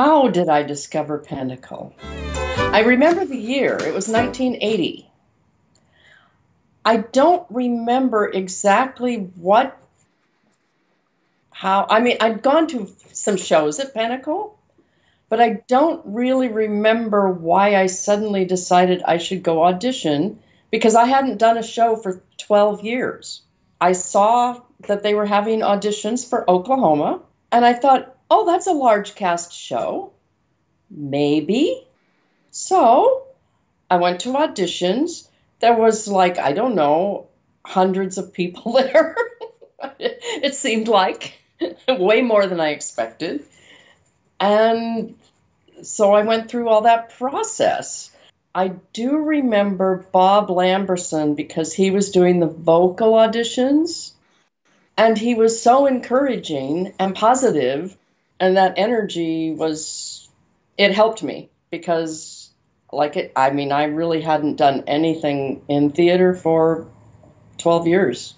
How did I discover Pentacle? I remember the year. It was 1980. I don't remember exactly I'd gone to some shows at Pentacle, but I don't really remember why I suddenly decided I should go audition, because I hadn't done a show for 12 years. I saw that they were having auditions for Oklahoma, and I thought, oh, that's a large cast show. Maybe. So I went to auditions. There was I don't know, hundreds of people there. It seemed like way more than I expected. And so I went through all that process. I do remember Bob Lamberson because he was doing the vocal auditions, and he was so encouraging and positive, and that energy it helped me because I really hadn't done anything in theater for 12 years.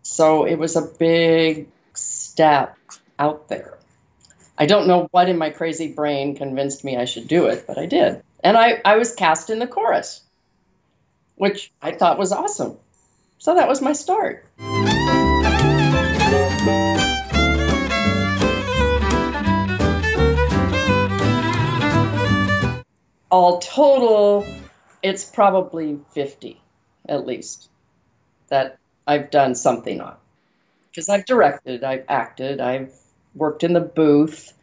So it was a big step out there. I don't know what in my crazy brain convinced me I should do it, but I did. And I was cast in the chorus, which I thought was awesome. So that was my start. All total, it's probably 50, at least, that I've done something on. Because I've directed, I've acted, I've worked in the booth,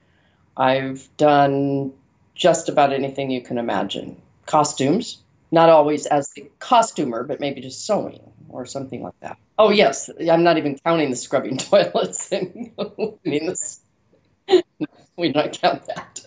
I've done just about anything you can imagine. Costumes, not always as the costumer, but maybe just sewing or something like that. Oh, yes, I'm not even counting the scrubbing toilets. We don't count that.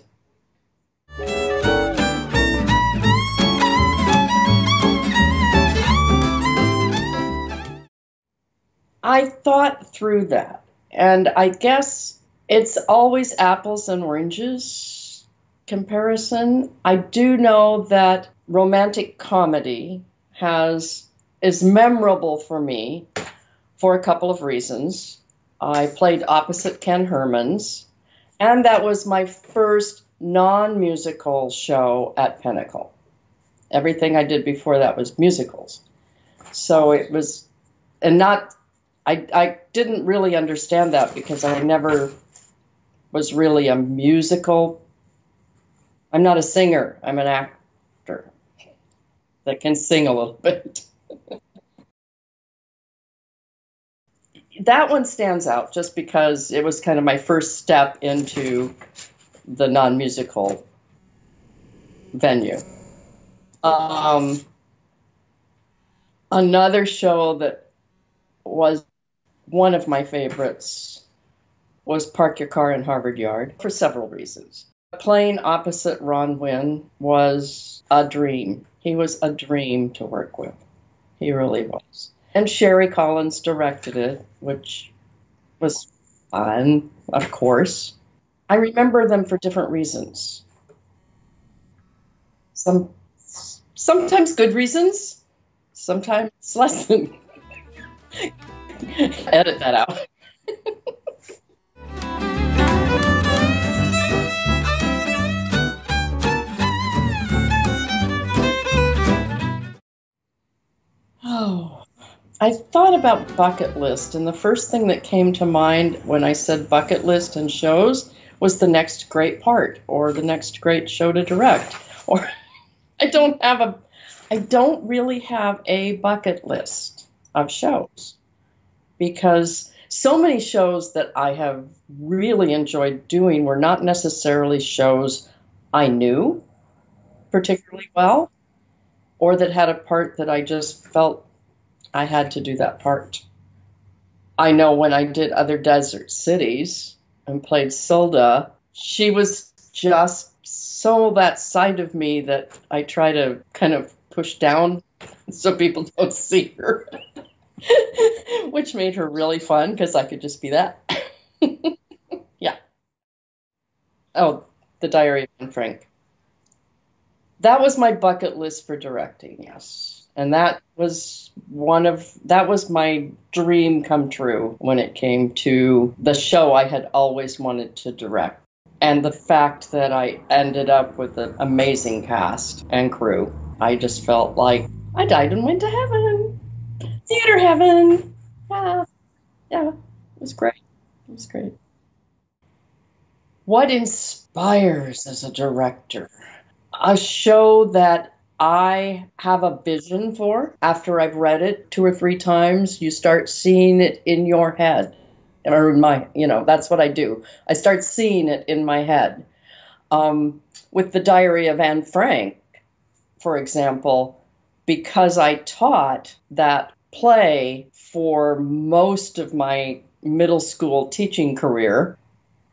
I thought through that, and I guess it's always apples and oranges comparison. I do know that romantic comedy is memorable for me for a couple of reasons. I played opposite Ken Hermans, and that was my first non-musical show at Pentacle. Everything I did before that was musicals. So it was, I didn't really understand that because I never was really a musical. I'm not a singer. I'm an actor that can sing a little bit. That one stands out just because it was kind of my first step into the non-musical venue. Another show that was one of my favorites was Park Your Car in Harvard Yard for several reasons. Playing opposite Ron Wynn was a dream. He was a dream to work with. He really was. And Sherry Collins directed it, which was fun, of course. I remember them for different reasons. Sometimes good reasons, sometimes less than. Edit that out. Oh, I thought about bucket list, and the first thing that came to mind when I said bucket list and shows was the next great part or the next great show to direct. Or I don't really have a bucket list of shows, because so many shows that I have really enjoyed doing were not necessarily shows I knew particularly well, or that had a part that I just felt I had to do that part. I know when I did Other Desert Cities and played Silda, she was just so that side of me that I try to kind of push down so people don't see her. Which made her really fun because I could just be that. Yeah. Oh, The Diary of Anne Frank. That was my bucket list for directing, yes. And that was my dream come true when it came to the show I had always wanted to direct. And the fact that I ended up with an amazing cast and crew, I just felt like I died and went to heaven. Theater heaven. Yeah, yeah, it was great. It was great. What inspires as a director? A show that I have a vision for. After I've read it 2 or 3 times, you start seeing it in your head. Or in my, that's what I do. I start seeing it in my head. With the Diary of Anne Frank, for example, because I taught that play for most of my middle school teaching career,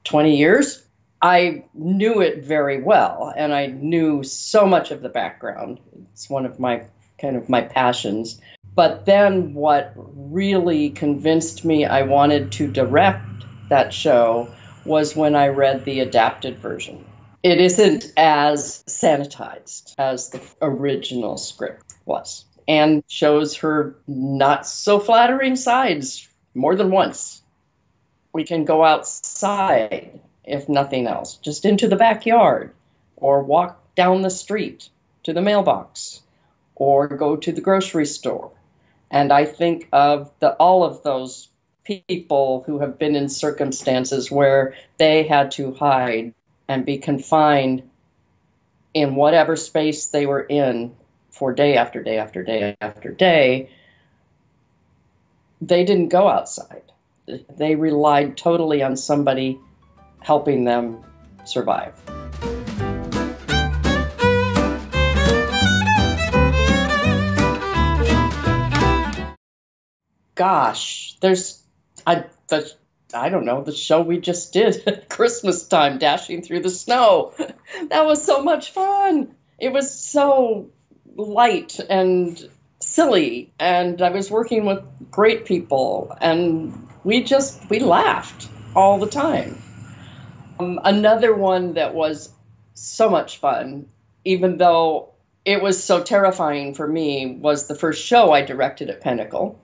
20 years, I knew it very well, and I knew so much of the background. It's one of my passions. But then what really convinced me I wanted to direct that show was when I read the adapted version. It isn't as sanitized as the original script was, and shows her not so flattering sides more than once. We can go outside, if nothing else, just into the backyard, or walk down the street to the mailbox, or go to the grocery store. And I think of all of those people who have been in circumstances where they had to hide and be confined in whatever space they were in for day after day after day after day. They didn't go outside. They relied totally on somebody helping them survive. Gosh, I don't know, the show we just did at Christmas time, Dashing Through the Snow. That was so much fun. It was so light and silly, and I was working with great people, and we laughed all the time. Another one that was so much fun, even though it was so terrifying for me, was the first show I directed at Pentacle,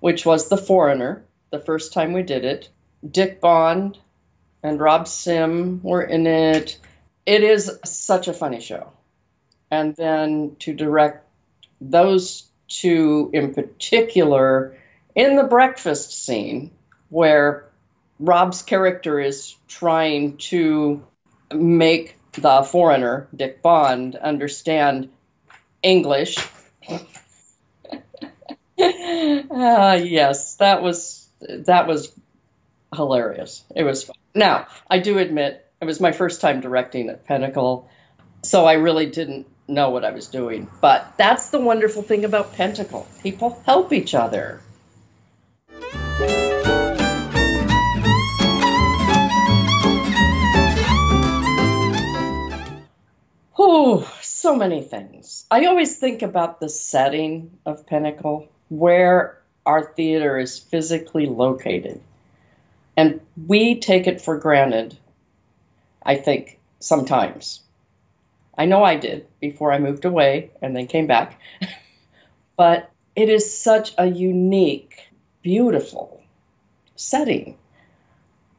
which was The Foreigner, the first time we did it. Dick Bond and Rob Sim were in it. It is such a funny show. And then to direct those two in particular in the breakfast scene, where Rob's character is trying to make the foreigner, Dick Bond, understand English. Yes, that was hilarious. It was fun. Now, I do admit, it was my first time directing at Pentacle, so I really didn't know what I was doing. But that's the wonderful thing about Pentacle. People help each other. Oh, so many things. I always think about the setting of Pentacle, where our theater is physically located. And we take it for granted, I think, sometimes. I know I did before I moved away and then came back. But it is such a unique, beautiful setting.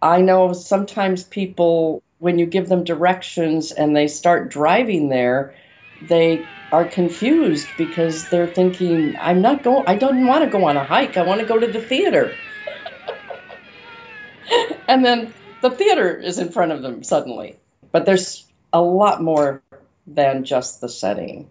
I know sometimes people, when you give them directions and they start driving there, they are confused because they're thinking, I don't want to go on a hike. I want to go to the theater. And then the theater is in front of them suddenly. But there's a lot more than just the setting.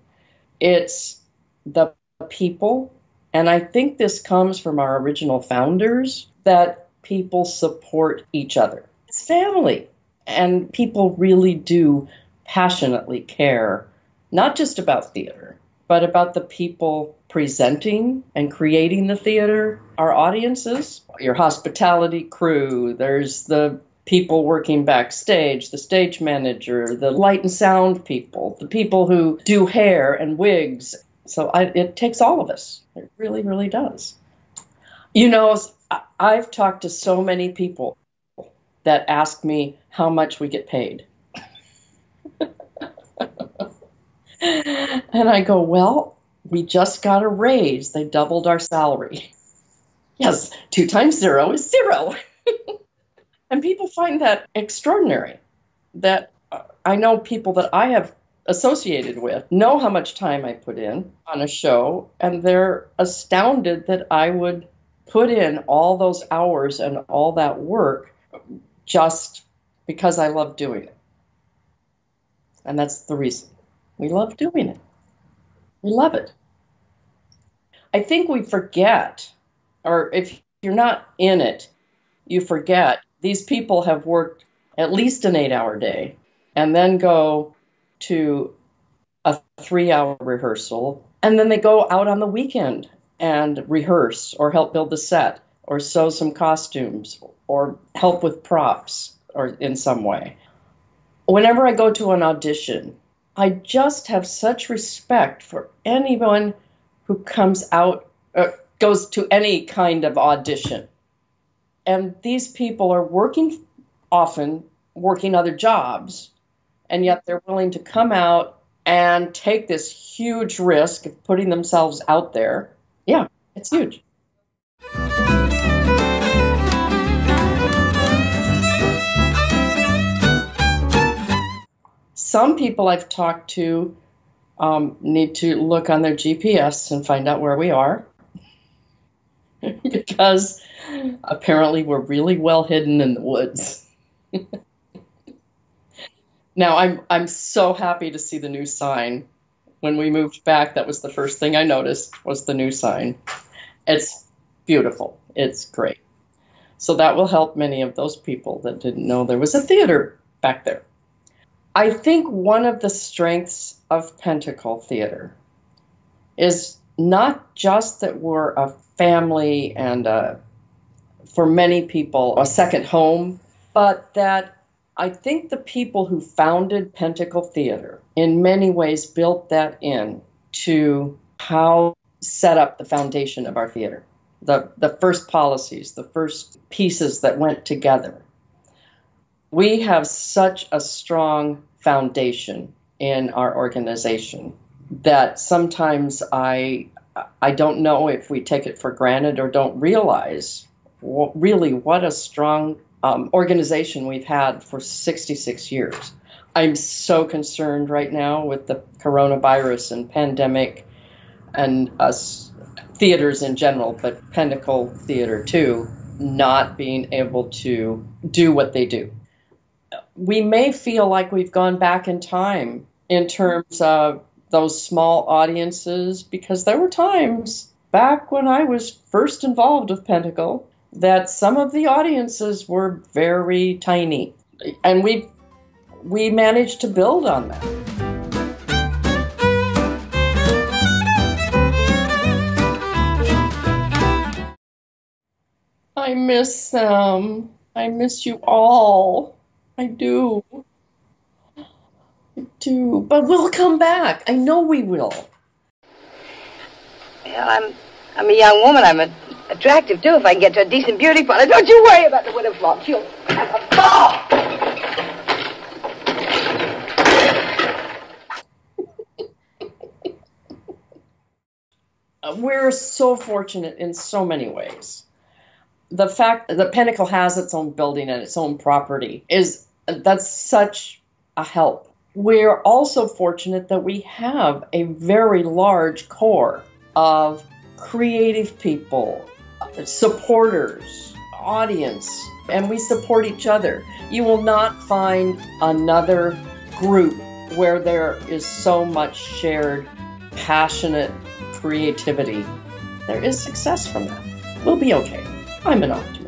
It's the people. And I think this comes from our original founders, that people support each other. It's family. And people really do passionately care, not just about theater, but about the people presenting and creating the theater, our audiences, your hospitality crew, there's the people working backstage, the stage manager, the light and sound people, the people who do hair and wigs. So it takes all of us. It really, really does. You know, I've talked to so many people that ask me how much we get paid. And I go, well, we just got a raise. They doubled our salary. Yes, 2 times 0 is 0. And people find that extraordinary. that I know people that I have associated with know how much time I put in on a show, and they're astounded that I would put in all those hours and all that work just because I love doing it. And that's the reason. We love doing it. We love it. I think we forget, or if you're not in it, you forget these people have worked at least an 8-hour day and then go to a 3-hour rehearsal, and then they go out on the weekend and rehearse or help build the set or sew some costumes or help with props or in some way. Whenever I go to an audition, I just have such respect for anyone who comes out, goes to any kind of audition. And these people are often working other jobs, and yet they're willing to come out and take this huge risk of putting themselves out there. Yeah, it's huge. Some people I've talked to need to look on their GPS and find out where we are, because apparently we're really well hidden in the woods. Now, I'm so happy to see the new sign. When we moved back, that was the first thing I noticed, was the new sign. It's beautiful. It's great. So that will help many of those people that didn't know there was a theater back there. I think one of the strengths of Pentacle Theatre is not just that we're a family and for many people a second home, but that I think the people who founded Pentacle Theatre in many ways built that in to how set up the foundation of our theater. The first policies, the first pieces that went together. We have such a strong foundation in our organization that sometimes I don't know if we take it for granted or don't realize really what a strong organization we've had for 66 years. I'm so concerned right now with the coronavirus and pandemic and us theaters in general, but Pentacle Theatre too, not being able to do what they do. We may feel like we've gone back in time in terms of those small audiences, because there were times back when I was first involved with Pentacle that some of the audiences were very tiny, and we managed to build on that. I miss them. I miss you all. I do. I do. But we'll come back. I know we will. Well, I'm a young woman. I'm attractive, too, if I can get to a decent beauty parlor. Don't you worry about the widow flop. She'll have a ball. We're so fortunate in so many ways. The fact that Pentacle has its own building and its own property that's such a help. We're also fortunate that we have a very large core of creative people, supporters, audience, and we support each other. You will not find another group where there is so much shared, passionate creativity. There is success from that. We'll be okay. I'm an optimist.